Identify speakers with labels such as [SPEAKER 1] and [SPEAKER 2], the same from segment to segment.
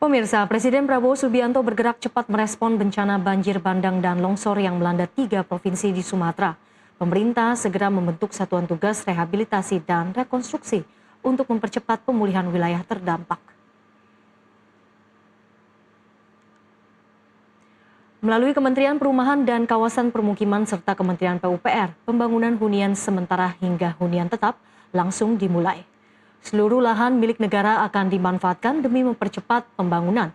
[SPEAKER 1] Pemirsa, Presiden Prabowo Subianto bergerak cepat merespon bencana banjir bandang dan longsor yang melanda 3 provinsi di Sumatera. Pemerintah segera membentuk satuan tugas rehabilitasi dan rekonstruksi untuk mempercepat pemulihan wilayah terdampak. Melalui Kementerian Perumahan dan Kawasan Permukiman serta Kementerian PUPR, pembangunan hunian sementara hingga hunian tetap langsung dimulai. Seluruh lahan milik negara akan dimanfaatkan demi mempercepat pembangunan.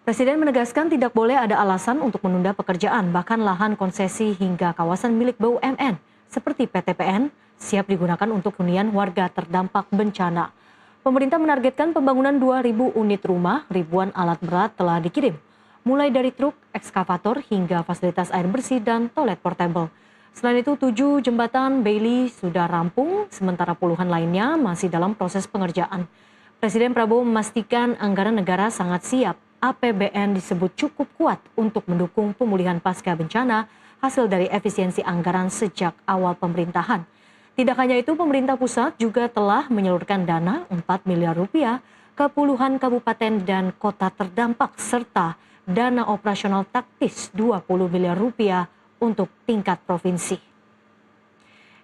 [SPEAKER 1] Presiden menegaskan tidak boleh ada alasan untuk menunda pekerjaan, bahkan lahan konsesi hingga kawasan milik BUMN seperti PTPN siap digunakan untuk hunian warga terdampak bencana. Pemerintah menargetkan pembangunan 2.000 unit rumah, ribuan alat berat telah dikirim, mulai dari truk, ekskavator hingga fasilitas air bersih dan toilet portable. Selain itu, 7 jembatan Bailey sudah rampung, sementara puluhan lainnya masih dalam proses pengerjaan. Presiden Prabowo memastikan anggaran negara sangat siap. APBN disebut cukup kuat untuk mendukung pemulihan pasca bencana hasil dari efisiensi anggaran sejak awal pemerintahan. Tidak hanya itu, pemerintah pusat juga telah menyalurkan dana 4 miliar rupiah ke puluhan kabupaten dan kota terdampak serta dana operasional taktis 20 miliar rupiah untuk tingkat provinsi.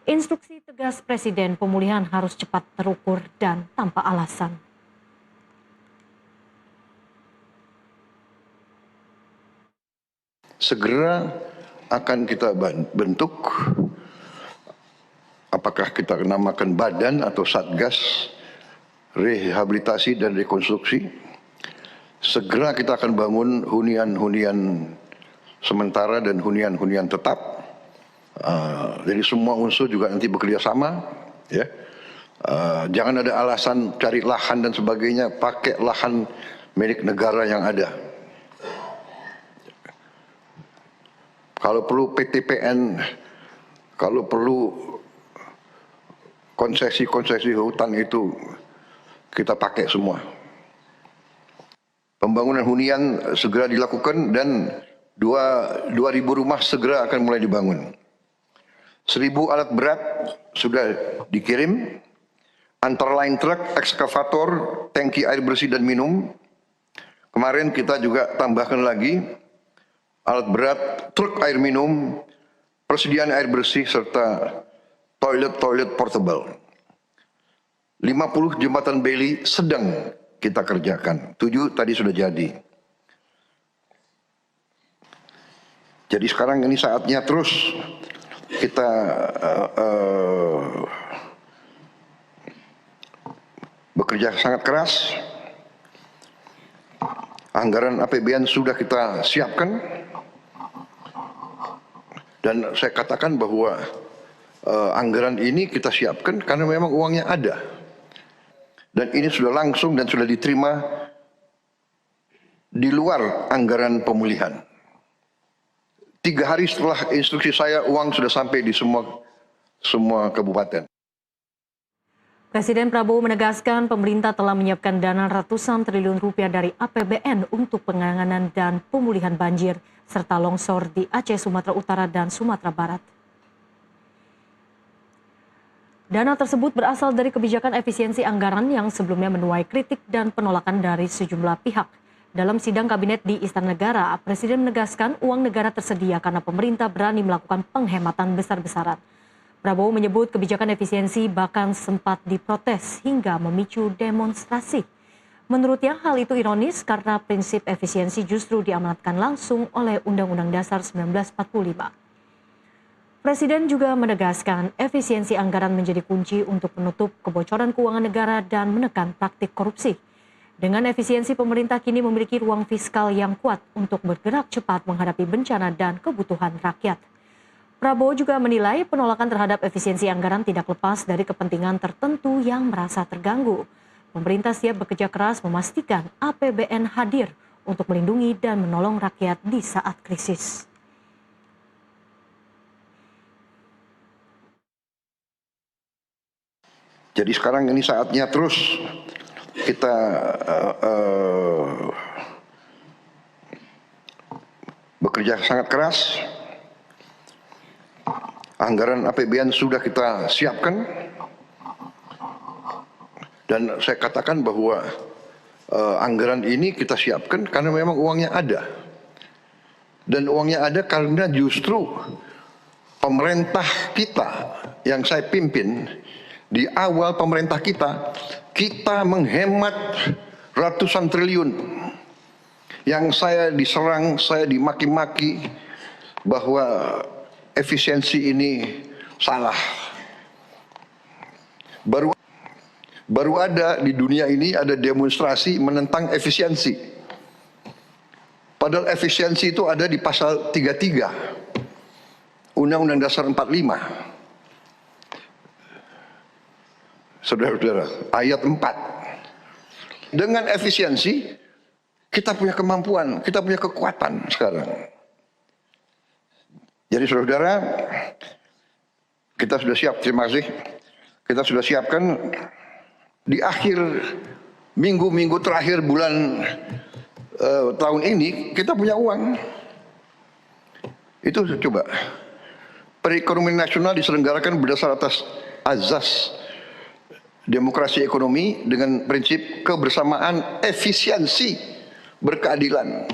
[SPEAKER 1] Instruksi tegas Presiden, pemulihan harus cepat terukur dan tanpa alasan.
[SPEAKER 2] Segera akan kita bentuk, apakah kita namakan badan atau satgas rehabilitasi dan rekonstruksi. Segera kita akan bangun hunian-hunian sementara dan hunian-hunian tetap. Jadi semua unsur juga nanti bekerja sama, ya. Jangan ada alasan cari lahan dan sebagainya, pakai lahan milik negara yang ada. Kalau perlu PTPN, kalau perlu konsesi-konsesi hutan itu kita pakai semua. Pembangunan hunian segera dilakukan dan 2.000 rumah segera akan mulai dibangun. 1.000 alat berat sudah dikirim, antara lain truk, ekskavator, tangki air bersih dan minum. Kemarin kita juga tambahkan lagi alat berat, truk air minum, persediaan air bersih serta toilet portable. 50 jembatan Bailey sedang kita kerjakan. 7 tadi sudah jadi. Jadi sekarang ini saatnya terus kita bekerja sangat keras. Anggaran APBN sudah kita siapkan. Dan saya katakan bahwa anggaran ini kita siapkan karena memang uangnya ada. Dan ini sudah langsung dan sudah diterima di luar anggaran pemulihan. 3 hari setelah instruksi saya, uang sudah sampai di semua kabupaten.
[SPEAKER 1] Presiden Prabowo menegaskan pemerintah telah menyiapkan dana ratusan triliun rupiah dari APBN untuk penanganan dan pemulihan banjir serta longsor di Aceh, Sumatera Utara, dan Sumatera Barat. Dana tersebut berasal dari kebijakan efisiensi anggaran yang sebelumnya menuai kritik dan penolakan dari sejumlah pihak. Dalam sidang kabinet di Istana Negara, Presiden menegaskan uang negara tersedia karena pemerintah berani melakukan penghematan besar-besaran. Prabowo menyebut kebijakan efisiensi bahkan sempat diprotes hingga memicu demonstrasi. Menurutnya hal itu ironis karena prinsip efisiensi justru diamanatkan langsung oleh Undang-Undang Dasar 1945. Presiden juga menegaskan efisiensi anggaran menjadi kunci untuk menutup kebocoran keuangan negara dan menekan praktik korupsi. Dengan efisiensi, pemerintah kini memiliki ruang fiskal yang kuat untuk bergerak cepat menghadapi bencana dan kebutuhan rakyat. Prabowo juga menilai penolakan terhadap efisiensi anggaran tidak lepas dari kepentingan tertentu yang merasa terganggu. Pemerintah siap bekerja keras memastikan APBN hadir untuk melindungi dan menolong rakyat di saat krisis.
[SPEAKER 2] Jadi sekarang ini saatnya terus kita bekerja sangat keras. Anggaran APBN sudah kita siapkan. Dan saya katakan bahwa anggaran ini kita siapkan karena memang uangnya ada. Dan uangnya ada karena justru pemerintah kita yang saya pimpin, di awal pemerintah kita menghemat ratusan triliun. Yang saya diserang, saya dimaki-maki bahwa efisiensi ini salah. Baru ada di dunia ini ada demonstrasi menentang efisiensi. Padahal efisiensi itu ada di pasal 33 Undang-Undang Dasar 45. Saudara-saudara, ayat 4. Dengan efisiensi kita punya kemampuan, kita punya kekuatan sekarang. Jadi saudara, kita sudah siap, terima kasih. Kita sudah siapkan di akhir minggu-minggu terakhir bulan tahun ini kita punya uang. Itu coba. Perekonomian nasional diselenggarakan berdasar atas azas demokrasi ekonomi dengan prinsip kebersamaan, efisiensi, berkeadilan.